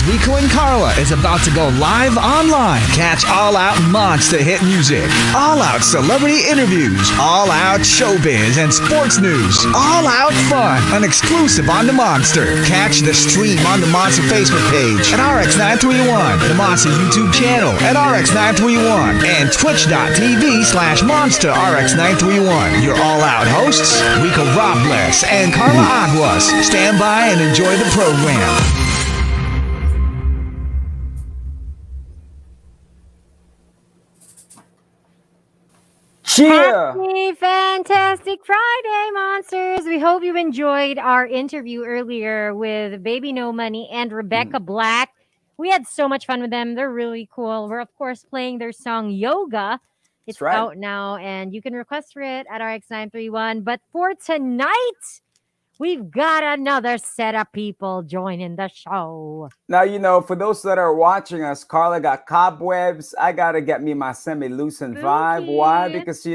Rico and Carla is about to go live online. Catch all out monster hit music, all out celebrity interviews, all out showbiz and sports news, all out fun, and exclusive on the Monster. Catch the stream on the Monster Facebook page at RX931, the Monster YouTube channel at RX931, and twitch.tv/Monster RX931. Your all out hosts, Rico Robles and Carla Aguas. Stand by and enjoy the program. Cheer! Happy Fantastic Friday, Monsters! We hope you enjoyed our interview earlier with Baby No Money and Rebecca Black. We had so much fun with them. They're really cool. We're, of course, playing their song Yoga. It's right. out now, and you can request for it at RX931. But for tonight, we've got another set of people joining the show. Now, for those that are watching us, Carla got cobwebs. I got to get me my semi-lucent vibe. Why? Because,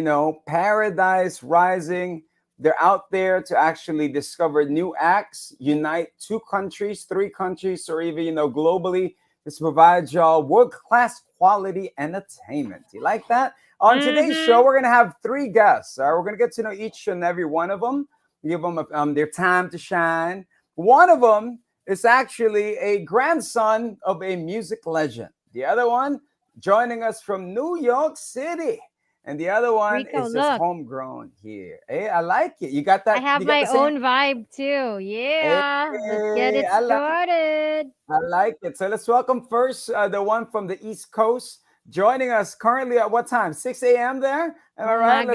Paradise Rising, they're out there to actually discover new acts, unite 2 countries, 3 countries, or even, globally. This provides y'all world-class quality entertainment. You like that? On today's show, we're going to have 3 guests. All right? We're going to get to know each and every one of them. Give them their time to shine. One of them is actually a grandson of a music legend. The other one joining us from New York City. And the other one Rico, is just homegrown here. Hey, I like it. You got that? I have my own vibe too. Yeah. Let's get it started. I like it. So let's welcome first the one from the East Coast. Joining us currently at what time? 6 a.m. there? Am I right?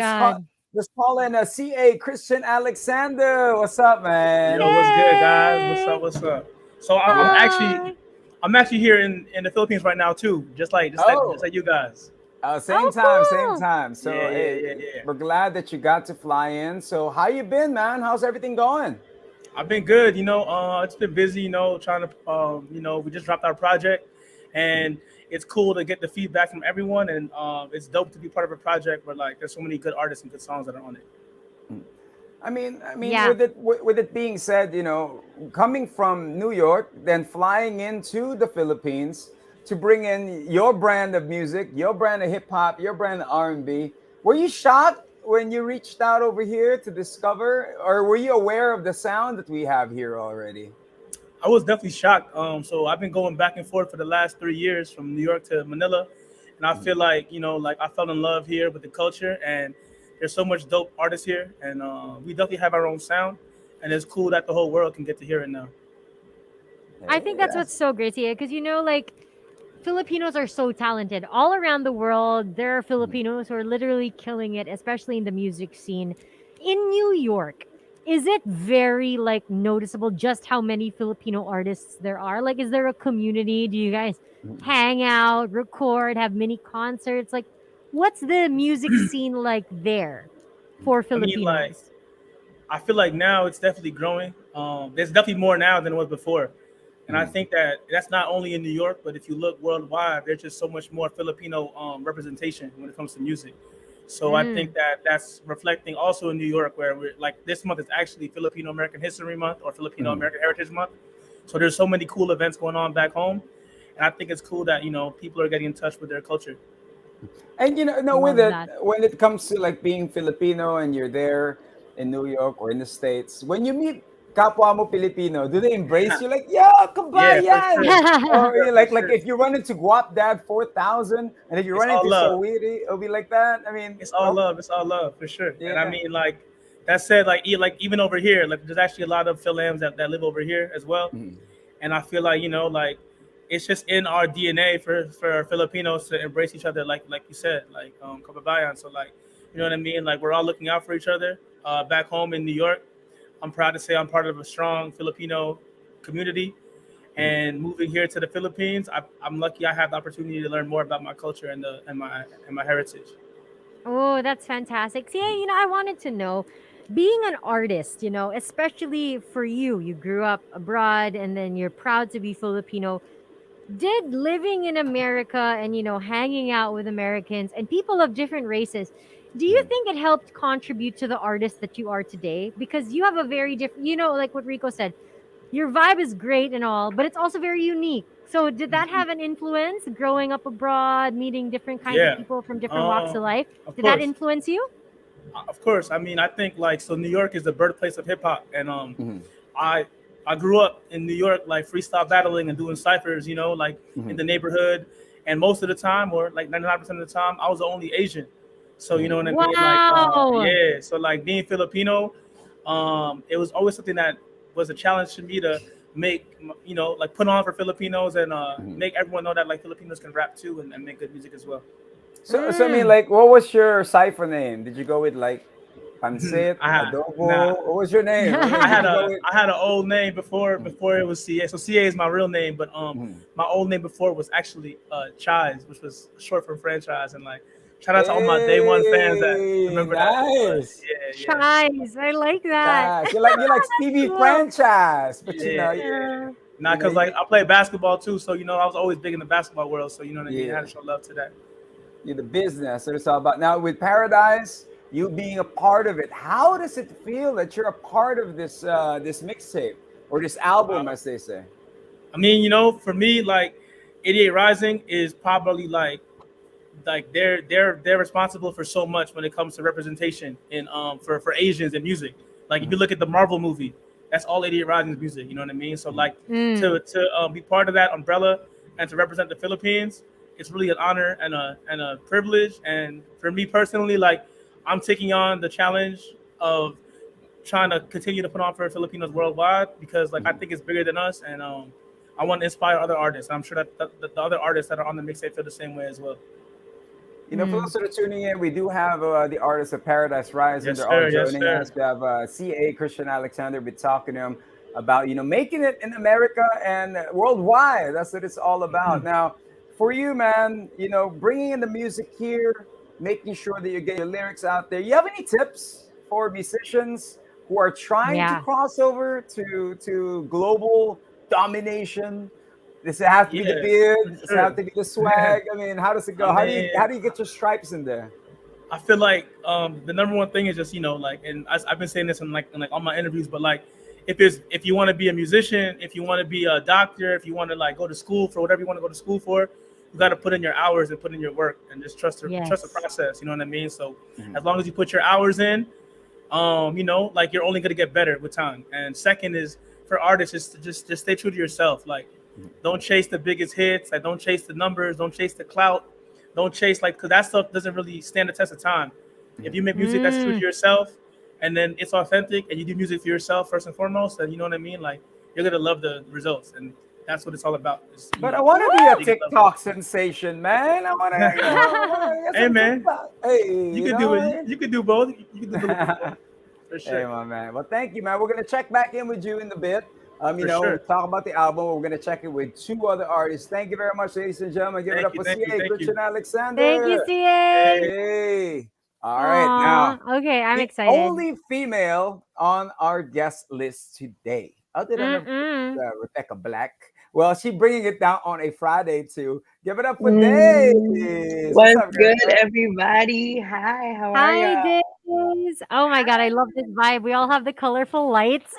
Let's call in a CA Christian Alexander. What's up, man? Yo, what's good, guys? What's up? So I'm actually here in the Philippines right now too, just like you guys. Same time. So we're glad that you got to fly in. So how you been, man? How's everything going? I've been good. It's been busy. Trying to we just dropped our project, and it's cool to get the feedback from everyone, and it's dope to be part of a project where there's so many good artists and good songs that are on it. I mean, with it being said, coming from New York, then flying into the Philippines to bring in your brand of music, your brand of hip hop, your brand of R&B, were you shocked when you reached out over here to discover, or were you aware of the sound that we have here already? I was definitely shocked. So I've been going back and forth for the last 3 years from New York to Manila. And I feel like, I fell in love here with the culture, and there's so much dope artists here. And we definitely have our own sound. And it's cool that the whole world can get to hear it now. I think that's what's so great here. Because, Filipinos are so talented. All around the world, there are Filipinos who are literally killing it, especially in the music scene. In New York, is it very noticeable just how many Filipino artists there are? Is there a community? Do you guys hang out, record, have mini concerts? What's the music scene like there for Filipinos? I feel like now it's definitely growing. There's definitely more now than it was before. And I think that's not only in New York, but if you look worldwide, there's just so much more Filipino representation when it comes to music. So I think that's reflecting also in New York, where we're this month is actually Filipino American History Month or Filipino American Heritage Month. So there's so many cool events going on back home. And I think it's cool that, people are getting in touch with their culture. And, with it, when it comes to being Filipino and you're there in New York or in the States, when you meet kapwa mo Filipino, do they embrace you yo, kabayan? Yeah, or if you run into Guap Dad 4000, and if you run into Sawiri, it'll be like that. I mean, it's all love for sure. Yeah. And I mean, that said, even over here, there's actually a lot of Philams that live over here as well. And I feel it's just in our DNA for Filipinos to embrace each other, like you said, kababayan. So you know what I mean? We're all looking out for each other back home in New York. I'm proud to say I'm part of a strong Filipino community, and moving here to the Philippines, I'm lucky I have the opportunity to learn more about my culture and my heritage. Oh, that's fantastic. See, I wanted to know, being an artist, especially for you grew up abroad and then you're proud to be Filipino. Did living in America and, hanging out with Americans and people of different races, do you think it helped contribute to the artist that you are today? Because you have a very different, like what Rico said, your vibe is great and all, but it's also very unique. So did that have an influence growing up abroad, meeting different kinds of Yeah. people from different walks of life? Of Did that course. influence you? Of course. I mean, I think like so. New York is the birthplace of hip hop, and Mhm, I I grew up in New York, like freestyle battling and doing ciphers. You know, like in mhm, the neighborhood, and most of the time, or like 99% of the time, I was the only Asian. So you mhm. know what I mean? Like, Wow. yeah. So like being Filipino, it was always something that was a challenge to me to make, like put on for Filipinos and Mhm. make everyone know that like Filipinos can rap too and make good music as well. So I mean, Mm. like, what was your cipher name? Did you go with like pancit, I had nah. adobo? What was your name? I mean, I did had you go a with? I had an old name before Mhm, before it was CA. So CA is my real name, but mhm. my old name before was actually Chise, which was short for franchise. And like shout out to all my day one fans that Hey, remember that. But nice. yeah, yeah. Chives. I like that. Gosh, you're like That's Stevie cool. franchise, but Yeah, Yeah. Nah, cause like you I play basketball too, so I was always big in the basketball world. So you know what I mean. I had yeah. to show love to that. You're the business. So it's all about now with Paradise, you being a part of it. How does it feel that you're a part of this mixtape or this album, Wow. as they say? I mean, for me, like 88 Rising is probably like they're responsible for so much when it comes to representation in for Asians in music. Like if you Mhm, look at the Marvel movie, that's all 88 Rising's music. You know what I mean? So mhm, like Mm. to be part of that umbrella and to represent the Philippines, it's really an honor and a privilege. And for me personally, like I'm taking on the challenge of trying to continue to put on for Filipinos worldwide because like I mhm. think it's bigger than us and I want to inspire other artists. I'm sure that the other artists that are on the mixtape feel the same way as well. For Mm. those that are tuning in, we do have the artists of Paradise Rise, and Yes, they're all sir. Yes, joining sir. us. We have CA Christian Alexander. We're talking to him about making it in America and worldwide. That's what it's all about. Now, for you, man, bringing in the music here, making sure that you get your lyrics out there. You have any tips for musicians who are trying to Yeah. cross over to global domination? Does it have to be the Yeah, for beard? Does it have sure. to be the swag? I mean, how does it I go? How mean, do you get your stripes in there? I feel like the number one thing is just like, and I've been saying this in like all my interviews, but like if you want to be a musician, if you want to be a doctor, if you want to like go to school for whatever you want to go to school for, you got to put in your hours and put in your work and just trust the Yes. process. You know what I mean? So Mhm. as long as you put your hours in, like you're only gonna get better with time. And second is for artists is to just stay true to yourself. Like Mhm. don't chase the biggest hits, like don't chase the numbers, don't chase the clout, don't chase like because that stuff doesn't really stand the test of time. If Mhm. you make music that's true to Mm. yourself and then it's authentic and you do music for yourself first and foremost, then you know what I mean? Like you're gonna love the results and that's what it's all about. Is But I want to be a you can love TikTok sensation, man. I want to, I want to get Hey some man, TikTok. Hey, you you could do know it. what I You could do both. You could do a little bit of both. mean? For Hey, sure. my man. Well, thank you, man. We're gonna check back in with you in a bit. For We sure. talk about the album. We're gonna check it with two other artists. Thank you very much, ladies and gentlemen. Give it up for Thank you, CA thank you. Christian Thank you, Alexander. CA. Hey. Hey. All right. Now, Aw. Okay, I'm the excited. only female on our guest list today, other than of course, Mm-mm. Rebecca Black. Well, she bringing it down on a Friday too. Give it up for Mm, Daze. What's what's up, good, girl? everybody? Hi, how are Hi, y'all? Daze. Oh my god, I love this vibe. We all have the colorful lights.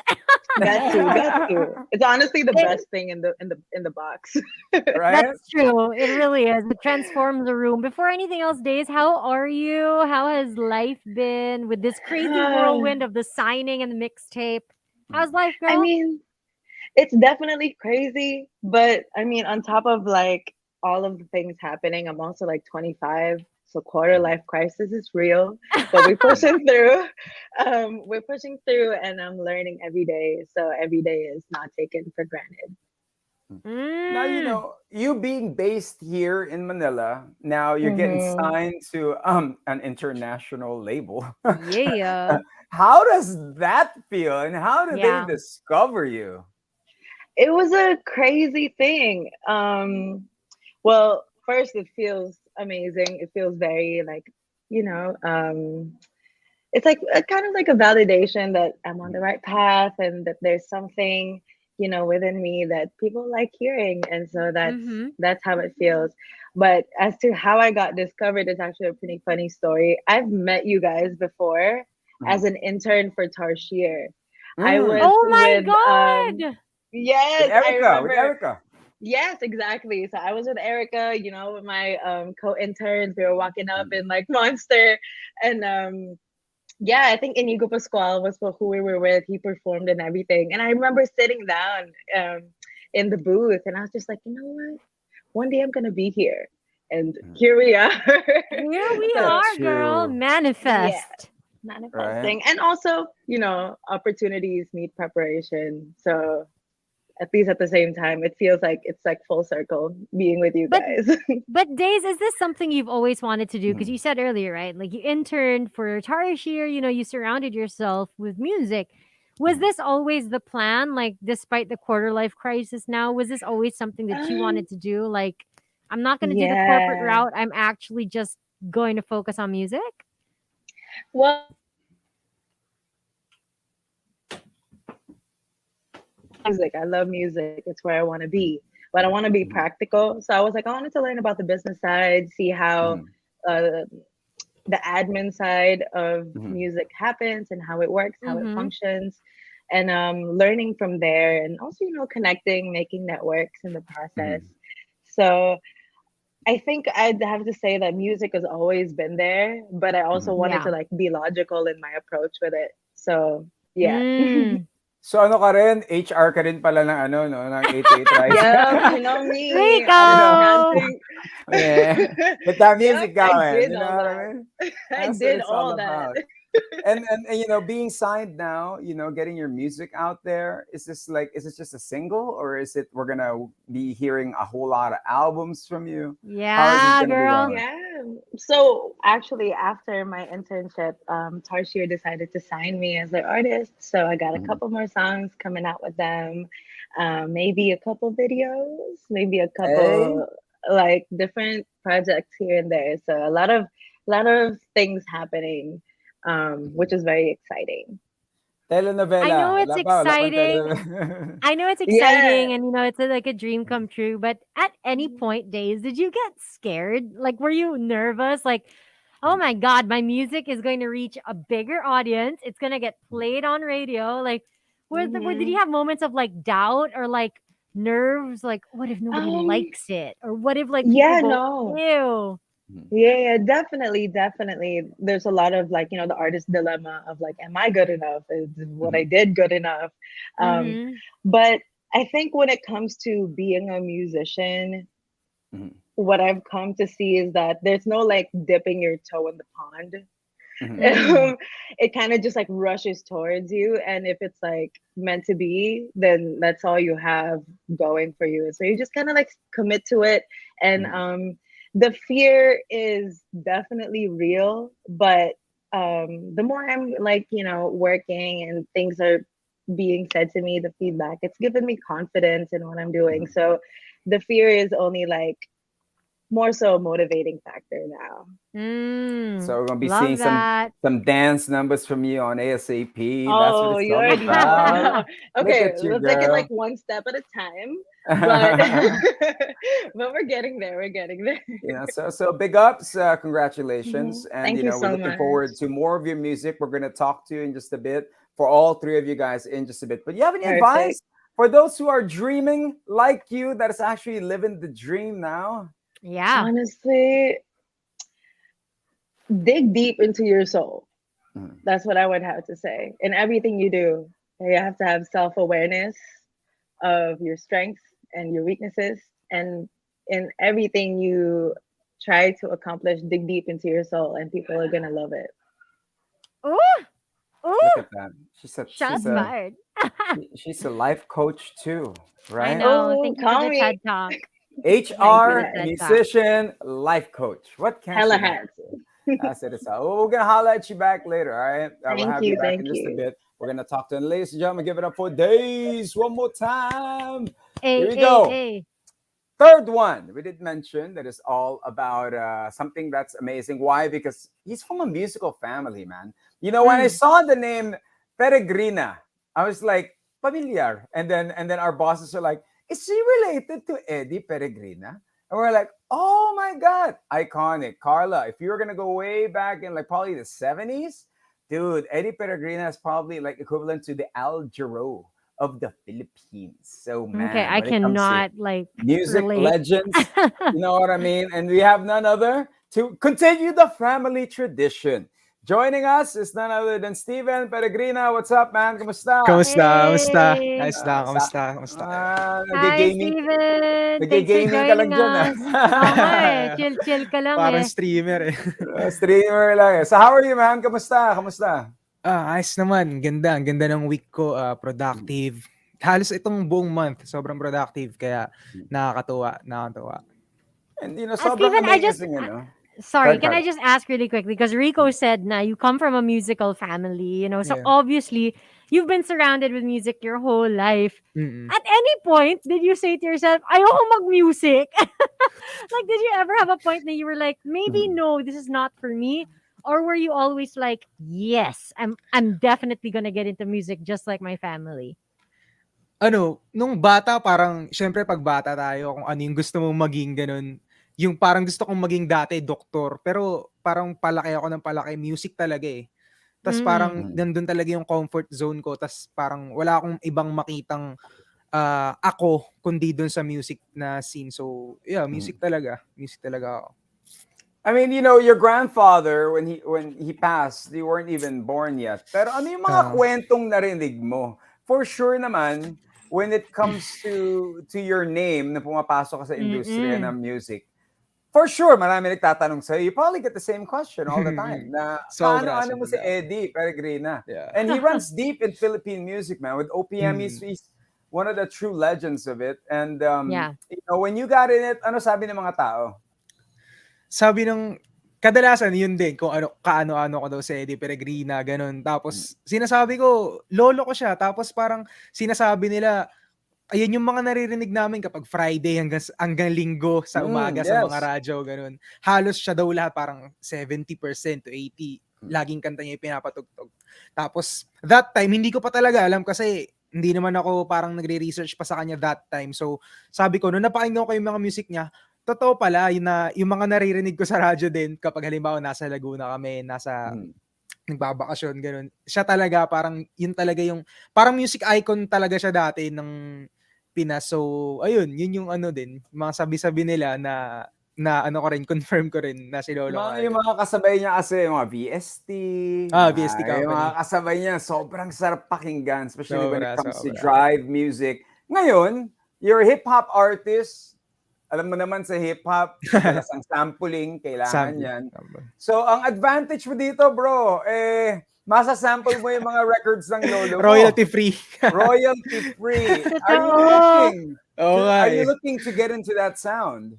Got to, got to. It's honestly the It- best thing in the box. Right? that's true. It really is. It transforms the room. Before anything else, Daze, how are you? How has life been with this crazy whirlwind of the signing and the mixtape? How's life, I girl? mean, it's definitely crazy, but I mean, on top of like all of the things happening, I'm also like 25, so quarter life crisis is real, but we're pushing through. We're pushing through, and I'm learning every day. So every day is not taken for granted. Now, Mm, you being based here in Manila, now you're getting Hmm. signed to an international label. yeah. How does that feel and how do they Yeah. discover you? It was a crazy thing. Well, first it feels amazing. It feels very like, you know, it's like a kind of like a validation that I'm on the right path and that there's something, within me that people like hearing. And so that's Mm-hmm. that's how it feels. But as to how I got discovered, it's actually a pretty funny story. I've met you guys before as Mhm. an intern for Tarshier. I Mm, was Oh my with god. Yes, I With remember. Erica. Yes, exactly. So I was with Erica, with my co-interns. We were walking up in like Monster, and yeah, I think Inigo Pascual was who we were with. He performed and everything, and I remember sitting down in the booth, and I was just like, you know what? One day I'm gonna be here, and here we are. Here we So That's are, girl. true. yeah, Manifest. Right. manifesting, and also opportunities need preparation. So at least at the same time, it feels like it's like full circle being with you But guys. but Days, is this something you've always wanted to do? Because Mhm. you said earlier, right? Like you interned for Tarshir, you surrounded yourself with music. Was Mhm. this always the plan? Like, despite the quarter life crisis now, was this always something that you um, wanted to do? Like, I'm not going to do the corporate yeah. route. I'm actually just going to focus on music. Well, music. I love music. It's where I want to be. But I want to be Mhm. practical. So I was like, I wanted to learn about the business side, see how Mhm. uh, the admin side of Mhm. music happens and how it works, how it Mm-hmm. functions, and learning from there, and also connecting, making networks in the process. Mhm. So I think I'd have to say that music has always been there, but I also Mhm. wanted Yeah. to like be logical in my approach with it. So yeah. Mm. So ano ka rin, HR ka rin pala ng ano, no, ng 88 Rise. Yep, you know me, You always know? Rico! chanting. Yeah. With that Yep, music I going, did you know all what I that. mean? I That's what did it's all all that. about. And being signed now, getting your music out there, is this just a single, or is it we're gonna be hearing a whole lot of albums from you? How is this Yeah, gonna be girl. going? Yeah. So actually, after my internship, Tarshir decided to sign me as their artist. So I got a Mhm. couple more songs coming out with them, maybe a couple videos, maybe a Hey, couple like different projects here and there. So a lot of things happening, which is very exciting. I know telenovela. it's Wala pa, wala pang exciting. telenovela. I know it's Yeah. exciting and it's like a dream come true, but at any point, Days, did you get scared? Like, were you nervous? Like, oh my God, my music is going to reach a bigger audience. It's going to get played on radio. Like, did you Hmm. have moments of like doubt or like nerves? Like, what if nobody Um. likes it? Or what if like people Yeah. go, No. ew? Yeah, yeah, definitely, definitely. There's a lot of like, the artist dilemma of like, am I good enough? Is what I Mhm. did good enough? Um, Mm-hmm. but I think when it comes to being a musician, Mhm. what I've come to see is that there's no like dipping your toe in the pond. Mhm. Mm. It kind of just like rushes towards you. And if it's like meant to be, then that's all you have going for you. So you just kind of like commit to it. And Mhm. the fear is definitely real, but the more I'm like, working and things are being said to me, the feedback, it's given me confidence in what I'm doing. Mhm. So the fear is only like more so a motivating factor now. Mm. So we're gonna be seeing Love that. some dance numbers from you on ASAP. That's what Oh, it's you all already know. about. Look Okay, at you, we'll take it like girl. one step at a time, but but we're getting there. We're getting there. So big ups, congratulations, and Thank you we're so looking much. forward to more of your music. We're gonna talk to you in just a bit for all three of you guys in just a bit. But you have any Perfect. advice for those who are dreaming like you, that is actually living the dream now? Yeah. Honestly, dig deep into your soul. Mhm. That's what I would have to say. In everything you do, you have to have self awareness of your strengths and your weaknesses. And in everything you try to accomplish, dig deep into your soul, and people are going to love it. Ooh, Look ooh. at that. She's a she's Shots a fired. she's a life coach too, I right? know. Oh, Thank you for call the me. TED Talk. Thank you for the HR, Yes. TED Talk. musician, life coach. What can't Hella she not hats. do? That's it. We're gonna holler at you back later. All right, we'll Thank have you you. back in Thank just a you. bit. We're gonna talk to them, ladies and gentlemen. Give it up for Daze one more time. Here A we A go. A. Third one, we did mention that is all about something that's amazing. Why? Because he's from a musical family, man. When I Mm. saw the name Peregrina, I was like, familiar. And then our bosses are like, is she related to Eddie Peregrina? And we're like, oh my God, iconic. Carla, if you were gonna go way back in like probably the 70s, dude, Eddie Peregrina is probably like equivalent to the Al Jarreau of the Philippines. So Okay, man, I when it comes to cannot like music relate. legends, you know what I mean? And we have none other to continue the family tradition. Joining us is none other than Steven Peregrina. What's up, man? Kumusta? Kamusta? Hey! Ayos lang, Sa kamusta? Hi, nag-gaming Steven! Thanks for nag-gaming ka lang joining dyan, ah. us. Oo nga eh, chill-chill ka lang Parang eh. streamer eh. Streamer lang eh. So how are you, man? Kamusta? Ayos naman. Ang ganda ng week ko. Productive. Halos itong buong month, sobrang productive. Kaya nakakatuwa. And sobrang Steven, amazing, sorry, Card, can I card. just ask really quickly? Because Rico said na you come from a musical family, so Yeah. obviously you've been surrounded with music your whole life. Mm-mm. At any point, did you say to yourself, ayoko mag-music? Like, did you ever have a point that you were like, maybe no, this is not for me? Or were you always like, yes, I'm definitely gonna get into music just like my family? Nung bata, parang, syempre pag bata tayo, kung ano yung gusto mong maging ganun, yung parang gusto kong maging dati, doktor, pero parang palaki ako ng palaki, music talaga eh. Tas parang nandun talaga yung comfort zone ko, tas parang wala akong ibang makitang ako kundi dun sa music na scene. So, yeah, music talaga ako. I mean, your grandfather, when he passed, you weren't even born yet. Pero ano yung mga kwentong narinig mo? For sure naman, when it comes to your name na pumapasok ka sa industriya ng music, for sure, marami nagtatanong sa'yo. You probably get the same question all the time. Na, Sobra. paano mo si Eddie Peregrina? Yeah. And he runs deep in Philippine music, man. With OPM, he's one of the true legends of it. And, Yeah. when you got in it, ano sabi ng mga tao? Sabi ng kadalasan yun din kung kaano-ano ko daw si Eddie Peregrina, ganun. Tapos sinasabi ko, lolo ko siya. Tapos parang sinasabi nila, ayun yung mga naririnig namin kapag Friday hanggang Linggo sa umaga sa mga radyo, ganun. Halos siya daw lahat, parang 70% to 80%. Laging kanta niya yung pinapatugtog. Tapos that time, hindi ko pa talaga alam kasi hindi naman ako parang nagre-research pa sa kanya that time. So sabi ko, nung napakinggan ko yung mga music niya, totoo pala, yung mga naririnig ko sa radyo din kapag halimbawa nasa Laguna kami, nagbabakasyon, ganun. Siya talaga, parang yun talaga yung, parang music icon talaga siya dati ng Pinas. So, ayun, yun yung din, mga sabi-sabi nila na ko rin, confirm ko rin na si Lolo nga. Yung mga kasabay niya kasi, yung mga VST. VST Company. Yung mga kasabay niya, sobrang sarap pakinggan, especially when it comes to sobra. drive music. Ngayon, you're a hip-hop artist. Alam mo naman sa hip-hop, ang sampling, kailangan yan. So, ang advantage mo dito, bro, masasample mo yung mga records ng lolo mo. Royalty free. Royalty free. Are you looking to get into that sound?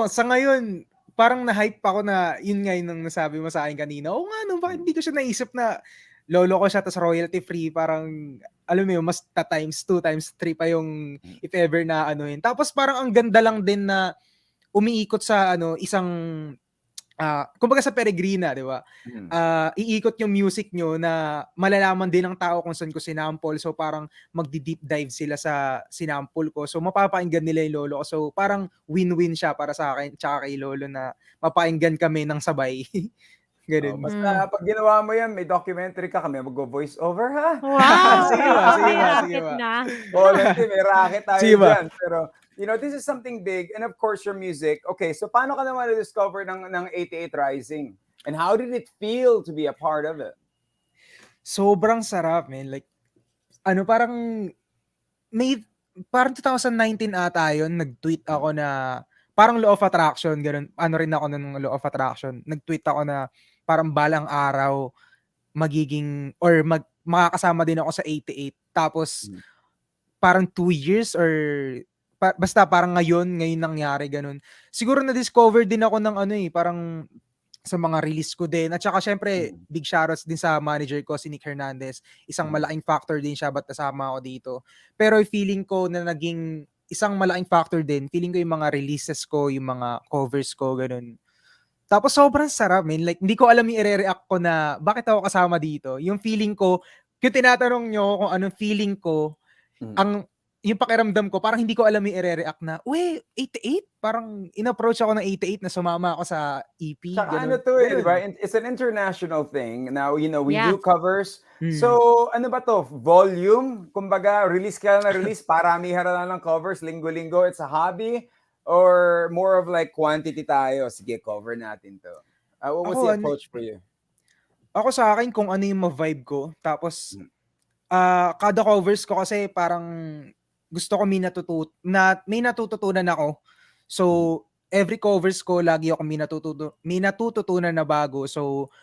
Sa ngayon, parang na-hype ako na, yun nga yung nasabi mo sa akin kanina. Bakit hindi ko siya naisip na lolo ko siya, tas royalty free, parang, alam mo yun, mas times 2, times 3 pa yung if ever na yun. Tapos parang ang ganda lang din na umiikot sa isang, kumbaga sa Peregrina, di ba? Iikot yung music nyo na malalaman din ng tao kung saan ko sinample. So parang magdi-deep dive sila sa sinample ko. So mapapakinggan nila yung lolo ko. So parang win-win siya para sa akin tsaka kay lolo na mapakinggan kami ng sabay. Ganun. Basta pag ginawa mo yan, may documentary ka, kami mag-voice over, ha? Wow! Sige ba? May racket tayo dyan. Pero, this is something big. And of course, your music. Okay, so paano ka naman na-discover ng 88 Rising? And how did it feel to be a part of it? Sobrang sarap, man. Like, parang 2019 ata yun, nag-tweet ako na, parang law of attraction, ganun. Rin ako ng law of attraction. Nag-tweet ako na, parang balang araw makakasama din ako sa 88. Tapos parang 2 years or basta parang ngayon nangyari ganun. Siguro na-discover din ako ng parang sa mga release ko din. At saka syempre, big shoutouts din sa manager ko, si Nick Hernandez. Isang malaking factor din siya ba't nasama ako dito. Pero feeling ko na naging isang malaking factor din, feeling ko yung mga releases ko, yung mga covers ko, ganun. Tapos sobrang sarap, man. Like, hindi ko alam yung i-react ko na bakit ako kasama dito. Yung feeling ko, yung tinatanong nyo kung anong feeling ko, yung pakiramdam ko, parang hindi ko alam yung i-react na, uy, 88? Parang in-approach ako ng 88 na sumama ako sa EP, Tsaka ano ganun. to eh, di ba? Ganun. It's an international thing. Now, we Yeah. do covers. Hmm. So, ano ba to? Volume? Kumbaga, release ka na release, paramihan na lang ng covers, linggo-linggo. It's a hobby? Or more of like quantity tayo? Sige, cover natin to. What was the Ako, approach for you? ako sa akin, kung ano yung ma-vibe ko. Tapos, Mm. kada covers ko kasi parang gusto ko may natututunan ako. So, every covers ko, lagi ako may natututunan na bago. So,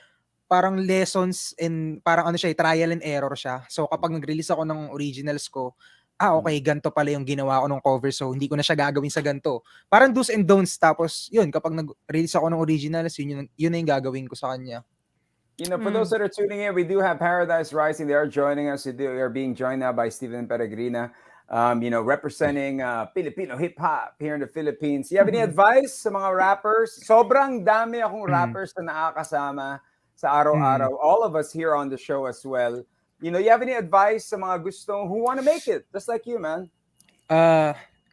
parang lessons and parang ano siya, trial and error siya. So, kapag nag-release ako ng originals ko, okay, ganito pala yung ginawa ko ng cover. So, hindi ko na siya gagawin sa ganito. Parang do's and don'ts. Tapos, yun, kapag nag-release ako ng originals, yun na yung gagawin ko sa kanya. For those that are tuning in, we do have Paradise Rising. They are joining us. They are being joined now by Steven Peregrina, representing Filipino hip-hop here in the Philippines. You have any advice sa mga rappers? Sobrang dami akong rappers na nakakasama sa araw-araw. All of us here on the show as well. You have any advice sa mga who want to make it? Just like you, man.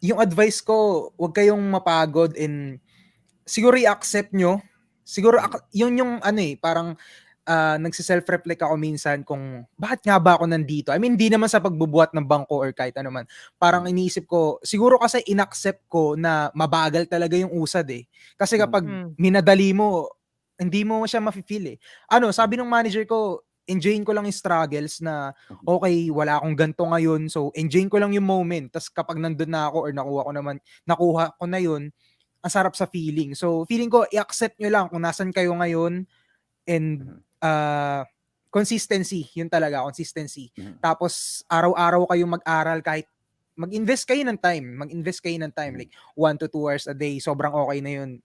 Yung advice ko, huwag kayong mapagod and siguro i-accept nyo. Siguro yun yung parang nagsi-self-reflect ako minsan kung bakit nga ba ako nandito. I mean, hindi naman sa pagbubuhat ng bangko or kahit ano man. Parang iniisip ko, siguro kasi in-accept ko na mabagal talaga yung usad eh. Kasi kapag minadali mo, hindi mo siya mafe-feel eh. Sabi ng manager ko, enjoyin ko lang yung struggles na okay, wala akong ganto ngayon. So, enjoyin ko lang yung moment. Tapos kapag nandun na ako or nakuha ko na yun, ang sarap sa feeling. So, feeling ko, i-accept nyo lang kung nasan kayo ngayon and consistency. Yun talaga, consistency. Tapos, araw-araw kayong mag-aral kahit mag-invest kayo ng time. Like 1 to 2 hours a day. Sobrang okay na yun.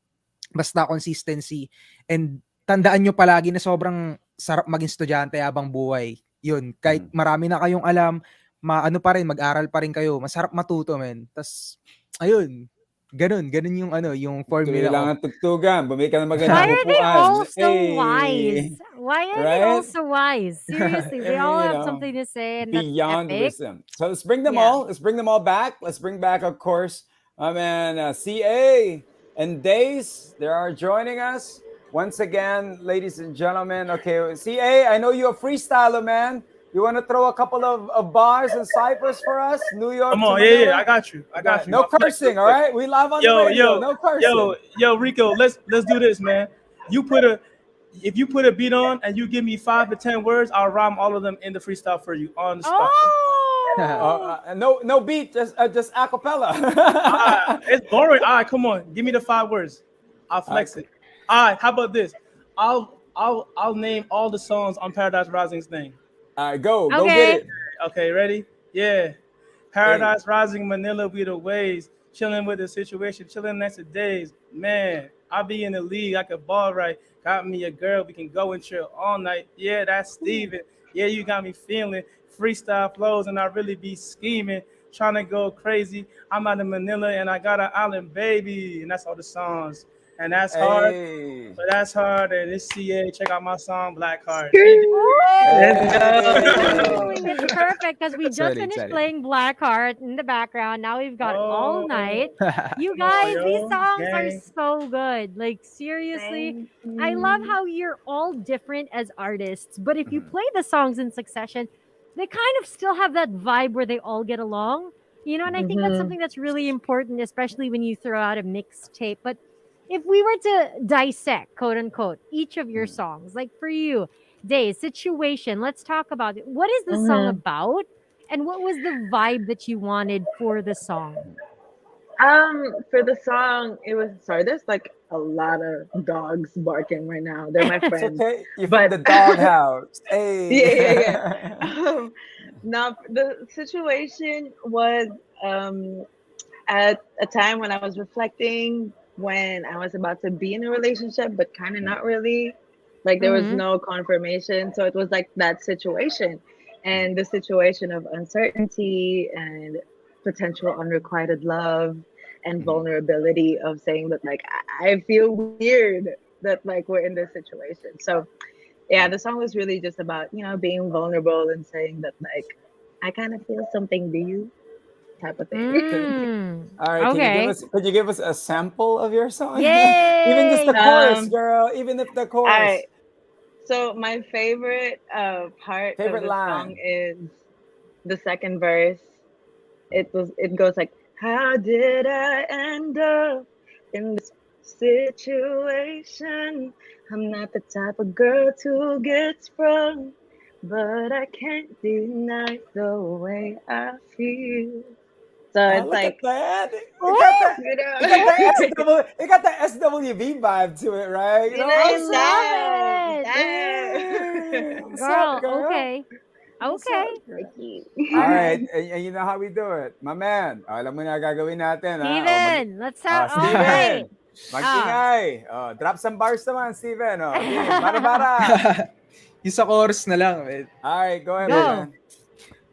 Basta consistency. And tandaan nyo palagi na sobrang sarap maging estudyante habang buhay. Yun, kahit marami na kayong alam, mag-aral pa rin kayo. Masarap matuto, men. Tas, ayun, ganun yung yung formula ko. Kailangan tugtugan. Bumili ka ng Why magandang are they upuan. all so wise? Why are they all Right? so wise? Seriously, they all have something to say, and that's Beyond epic. wisdom. So let's bring them Yeah. all. Let's bring them all back. Let's bring back, of course, CA and Daze. They are joining us once again, ladies and gentlemen. Okay, CA, I know you're a freestyler, man. You want to throw a couple of bars and ciphers for us? New York. Come on, to yeah, Manila? I got you. No cursing, all right? We live on the radio. No cursing. Yo, Rico, let's do this, man. If you put a beat on and you give me 5 to 10 words, I'll rhyme all of them in the freestyle for you on the spot. No beat, just a cappella. It's boring. All right, come on, give me the 5 words. I'll flex it. All right, how about this? I'll name all the songs on Paradise Rising's thing. All right, go Okay. get it. Okay, ready? Yeah. Paradise Rising, Manila, we the waves. Chilling with the situation, chilling next to Daze. Man, I'll be in the league. I could ball right. Got me a girl. We can go and chill all night. Yeah, that's Steven. Yeah, you got me feeling freestyle flows, and I really be scheming, trying to go crazy. I'm out of Manila, and I got an island baby, and that's all the songs. And that's hard. But that's hard. And it's CA. Check out my song, Black Heart. It's perfect because we just finished playing Blackheart in the background. Now we've got All Night. You guys, these songs are so good. Like, seriously, I love how you're all different as artists. But if you play the songs in succession, they kind of still have that vibe where they all get along. And I think that's something that's really important, especially when you throw out a mixtape. But if we were to dissect, quote unquote, each of your songs, like for you, Daze, Situation, let's talk about it. What is the song about? And what was the vibe that you wanted for the song? For the song, there's like a lot of dogs barking right now. They're my friends. Okay, you're from the doghouse. Hey. Yeah. Now, the situation was at a time when I was reflecting, when I was about to be in a relationship, but kind of not really. Like there was no confirmation. So it was like that situation. And the situation of uncertainty and potential unrequited love and vulnerability of saying that like I feel weird that like we're in this situation. So yeah, the song was really just about, being vulnerable and saying that like I kind of feel something, do you? type of thing. All right, Okay. could you give us a sample of your song? Even just Yay! the chorus, girl. Even if the All chorus. right. So my favorite part of Favorite the song line. is the second verse. It goes like, how did I end up in this situation? I'm not the type of girl to get sprung, but I can't deny the way I feel. So Oh, it's look at like, that. Oh, you It got know, it got the SWV vibe to it, right? You you know, know, I I'm so love it. damn. What's up, Girl, girl? okay. What's Okay. up, girl? Thank you. All right, and you know how we do it, my man. Alam mo na gagawin natin, ha? Steven, let's have all right. Steven, mag-ingay. Drop some bars naman, Steven. Game. Bara. Yung sa chorus na lang. All right, go ahead, my Yeah. Go. man.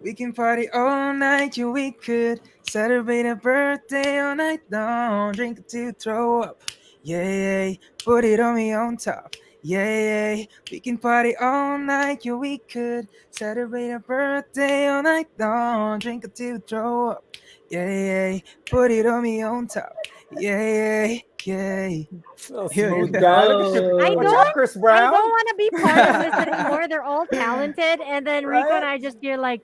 We can party all night, yeah, we could celebrate a birthday all night long, drink till throw up, yeah, put it on me on top, yeah, we can party all night, yeah, we could celebrate a birthday all night long, drink till throw up, yeah, put it on me on top, yeah. Little Yun. smooth guy. Look at you. I Watch out, don't Chris I Brown. don't want to be part of this anymore. They're all talented, and then Rico and Right? I just hear like,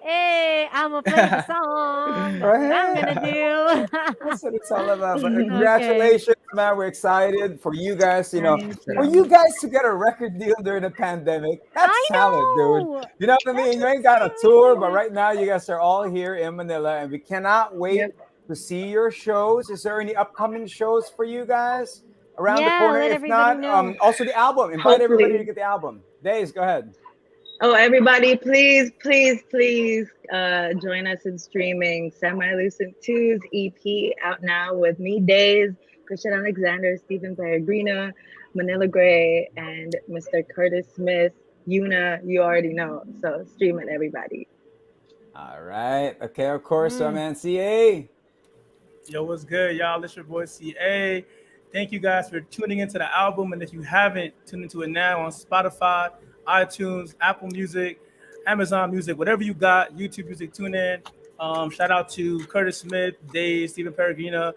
"Hey, I'm gonna play the song. That's what I'm gonna do." That's what it's all about. But Okay. congratulations, man. We're excited for you guys. Thank For you. you guys to get a record deal during the pandemic, that's I talent, dude. know. You know what I That's mean? You ain't got a tour, but amazing. right now you guys are all here in Manila, and we cannot wait Yep. to see your shows. Is there any upcoming shows for you guys around the Yeah, corner? let If everybody not, know. also the album. Invite everybody to Hopefully. get the album. Daze, go ahead. Oh, everybody, please, please, please join us in streaming Semilucent 2's EP out now with me, Daze, Christian Alexander, Steven Peregrina, Manila Gray, and Mr. Curtis Smith. Yuna, you already know. So stream it, everybody. All right. Okay, of course, Mm. man. CA. Yo, what's good, y'all? It's your boy CA. Thank you guys for tuning into the album. And if you haven't, tune into it now on Spotify, iTunes, Apple Music, Amazon Music, whatever you got, YouTube Music, tune in. Shout out to Curtis Smith, Dave, Steven Peregrina,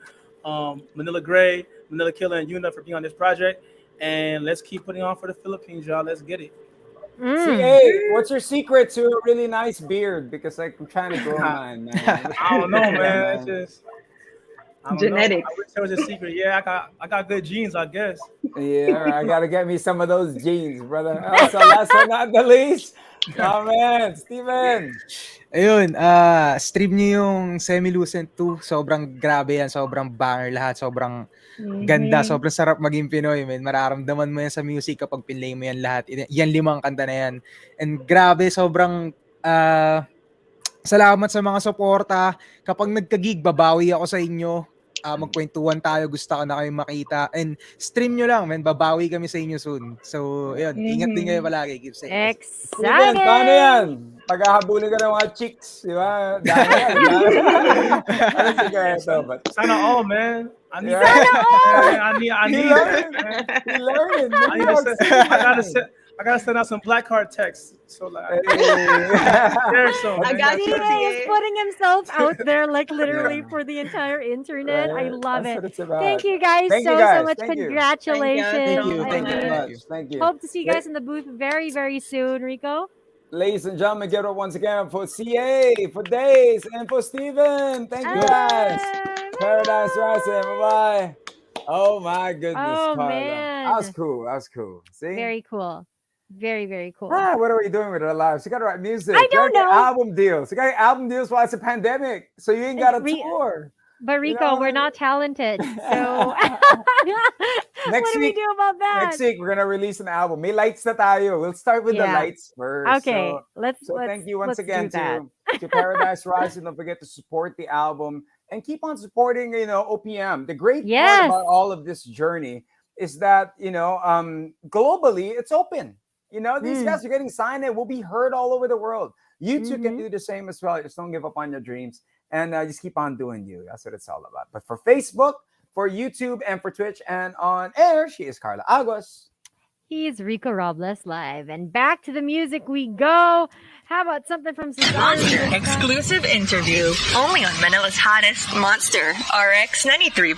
Manila Gray, Manila Killer, and Yuna for being on this project. And let's keep putting on for the Philippines, y'all. Let's get it. Mm. CA, what's your secret to a really nice beard? Because like, I'm trying to grow mine, man. I don't know, man. It's just I don't know. I Genetics. wish there was a secret. Yeah, I got good genes, I guess. Yeah, I gotta get me some of those jeans, brother. Also, last but not the least, my man, Steven. Ayun, stream niyo yung Semilucent 2. Sobrang grabe yan. Sobrang banger lahat. Sobrang ganda. Sobrang sarap maging Pinoy, man. Mararamdaman mo yan sa music kapag pinlay mo yan lahat. Yan 5 kanta na yan. And grabe, sobrang salamat sa mga suporta. Kapag nagka-gig, babawi ako sa inyo. Magkwentuhan tayo. Gusto ko na kayong makita. And stream nyo lang, man. Babawi kami sa inyo soon. So, ayun. Ingat din kayo palagi. Keep safe. Steven, paano yan? Excited. Paghahabulin ka ng mga chicks, di ba? Dami yan. Ano sikreto? But Sana all, man. I need Yeah. Sana all. I need you that, learn. man. You learn it. I need to send, I gotta send out some black card texts. So like there's some, I man. got He you, is CA. putting himself out there like literally Yeah. for the entire internet. I Right? love That's it. what it's about. Thank you guys Thank you so guys. much. Thank you. Congratulations. Thank you. I Thank you. mean, Much. Thank you. hope to see you guys in the booth very, very soon, Rico. Ladies and gentlemen, give it up once again for CA, for Daze, and for Steven. Thank you guys. Paradise Rising. Bye-bye. Oh my goodness, Oh, Carla. man. That was cool. That was cool. See? Very cool. Very, very cool. What are we doing with our lives? You gotta write music. I You gotta don't get know. album deals. You gotta get album deals while it's a pandemic. So you ain't got a tour. But Rico, we're not talented. So Next what do we week- do about that? Next week, we're gonna release an album. May lights na tayo. We'll start with the Yeah. lights first. Okay, So thank you once let's again do that. to Paradise Rising. Don't forget to support the album and keep on supporting, OPM. The great part Yes. about all of this journey is that, globally it's open. These guys are getting signed and will be heard all over the world. You too can do the same as well. Just don't give up on your dreams and just keep on doing you. That's what it's all about. But for Facebook, for YouTube, and for Twitch, and on air, she is Carla Agos. He's Rico Robles live. And back to the music we go. How about something from Monster exclusive interview only on Manila's hottest Monster RX93.